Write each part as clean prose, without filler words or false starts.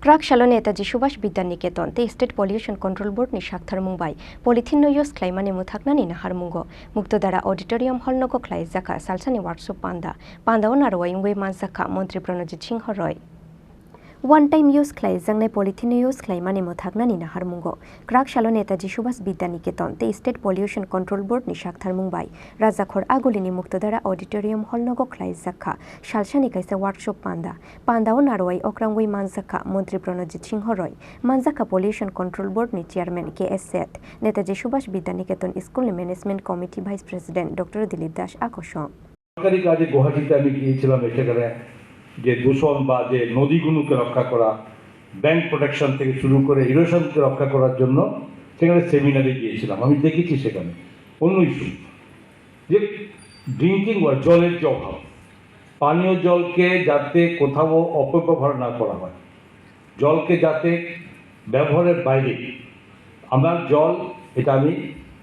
Kraksalo Netaji Subhash Bidyaniiketon te State Pollution Control Board ni Naharmungo Polythene no use Khlaimani Mwthaknani Naharmungo Muktodara Auditorium Hall no Khlaijakha Salsani workshop Panda onarwa ingwe Khlaijakha Montri Pranojit Singh Roy One-time use Khlaijakha Polythene use Khlaimani Mwthaknani Naharmungo Kraksalo Netaji Subhash Bidyaniiketon te State Pollution Control Board ni Naharmungo Rajakor Agulini Muktodara Auditorium Hall no Khlaijakha Salsani kaisa workshop Panda onarwa okrangwe Khlaijakha Montri Pranojit Singh Roy Khlaijakha Pollution Control Board ni Chairman KS Seth Netaji Subhash Bidyaniiketon School Management Committee Vice President Dr. Dilip Das আকর্ষণ সরকারি কাজে গুয়াহাটিতে আমি গিয়েছিলাম সেখানে যে দূষণ বা যে নদীগুলোকে রক্ষা করা ব্যাংক প্রোটেকশন থেকে শুরু করে ইরোশনকে রক্ষা করার জন্য সেখানে সেমিনারে গিয়েছিলাম। আমি দেখেছি সেখানে অন্য ইস্যু যে ড্রিঙ্কিং ওয়াটার জলের যে অভাব, পানীয় জলকে যাতে কোথাও অপব্যবহার না করা হয়, জলকে যাতে ব্যবহারের বাইরে আমার জল এটা আমি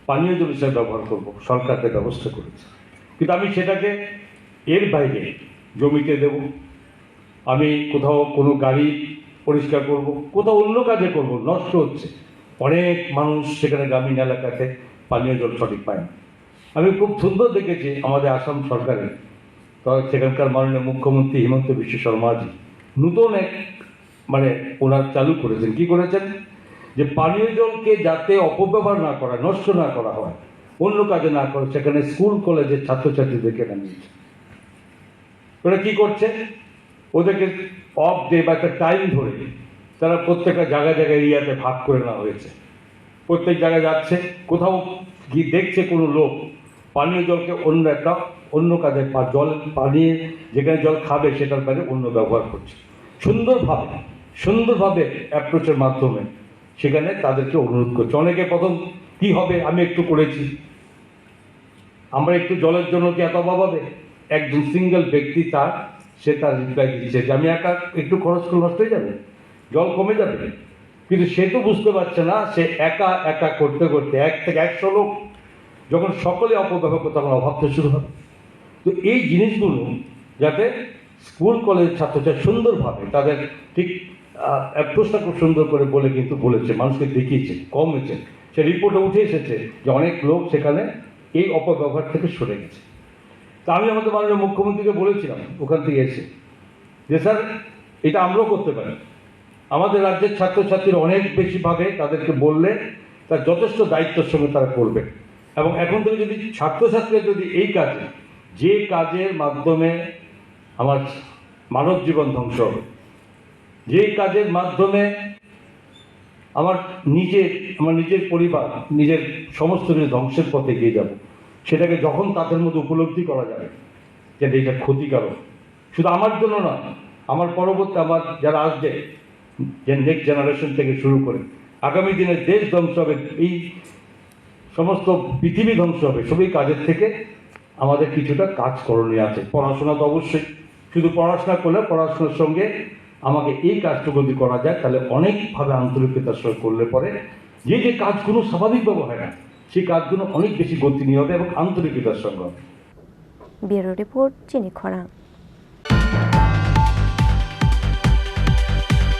পানীয় জল হিসেবে ব্যবহার করব, সরকারকে ব্যবস্থা করেছে। কিন্তু আমি সেটাকে এর বাইরে জমিতে দেব, আমি কোথাও কোনো গাড়ি পরিষ্কার করব, কোথাও অন্য কাজে করব, নষ্ট হচ্ছে। অনেক মানুষ সেখানে গ্রামীণ এলাকাতে পানীয় জল সঠিক পায় না। আমি খুব সুন্দর দেখেছি আমাদের আসাম সরকারের সেখানকার মাননীয় মুখ্যমন্ত্রী হিমন্ত বিশ্ব শর্মাজি নতুন এক ওনার চালু করেছেন। কি করেছেন? যে পানীয় জলকে যাতে অপব্যবহার না করা, নষ্ট না করা হয়, অন্য কাজে না করে সেখানে স্কুল কলেজের ছাত্রছাত্রীদেরকে নামিয়েছে। ওরা কি করছে? ওদেরকে অফ ডে বা একটা টাইম ধরে তারা প্রত্যেকটা জায়গায় এরিয়াতে ভাগ করে নেওয়া হয়েছে। প্রত্যেক জায়গায় যাচ্ছে, কোথাও গিয়ে দেখছে কোনো লোক পানীয় জলকে অন্য কাজে পানীয় যেখানে জল খাবে সেটার বাইরে অন্য ব্যবহার করছে। সুন্দরভাবে অ্যাপ্রোচের মাধ্যমে সেখানে তাদেরকে অনুরোধ করছে। অনেকে প্রথম কি হবে আমি একটু করেছি, আমরা একটু জলের জন্য কি এত অভাব হবে? একজন সিঙ্গেল ব্যক্তি তার রিপ্লাই দিচ্ছে যে আমি একটু খরচ করে নষ্ট হয়ে যাবে, জল কমে যাবে। কিন্তু সে তো বুঝতে পারছে না, সে একা করতে 1 থেকে 100 লোক যখন সকলে অপব্যবহার করতে তখন অভাব শুরু হবে। তো এই জিনিসগুলো যাতে স্কুল কলেজ ছাত্রছাত্রী সুন্দরভাবে তাদের ঠিক অ্যাপ্রোচটা খুব সুন্দর করে বলেছে, মানুষকে দেখিয়েছে, কমেছে। সে রিপোর্টে উঠে এসেছে যে অনেক লোক সেখানে এই অপব্যবহার থেকে সরে গেছে। তা আমি আমাদের মাননীয় মুখ্যমন্ত্রীকে বলেছিলাম ওখান থেকে এসে যে স্যার এটা আমরাও করতে পারি। আমাদের রাজ্যের ছাত্রছাত্রীরা অনেক বেশিভাবে তাদেরকে বললে তার যথেষ্ট দায়িত্বের সঙ্গে তারা করবে। এবং এখন থেকে যদি ছাত্রছাত্রীরা যদি এই কাজে, যে কাজের মাধ্যমে আমার মানব জীবন ধ্বংস হবে, যে কাজের মাধ্যমে আমার নিজের পরিবার, নিজের সমস্ত কিছু ধ্বংসের পথে এগিয়ে যাব, সেটাকে যখন তাদের মধ্যে উপলব্ধি করা যাবে যে এটা ক্ষতিকারক, শুধু আমার জন্য না, আমার পরবর্তী আমার যারা আসবে, যে নেক্সট জেনারেশন থেকে শুরু করে আগামী দিনে দেশ ধ্বংস হবে, এই সমস্ত পৃথিবী ধ্বংস হবে, সবই কাজের থেকে আমাদের কিছুটা কাজ করণীয় আছে। পড়াশোনা তো অবশ্যই, শুধু পড়াশোনা করলে পড়াশোনার সঙ্গে আমাকে এই কাজটুকু যদি করা যায় তাহলে অনেকভাবে আন্তরিকতার সঙ্গে করলে পরে যে কাজগুলো স্বাভাবিকভাবে হয় না সেই কাজগুলো অনেক বেশি গতি নিয়ে হবে এবং আন্তরিকতার সঙ্গে হবে। ব্যুরো রিপোর্ট, চিনি, খরাং।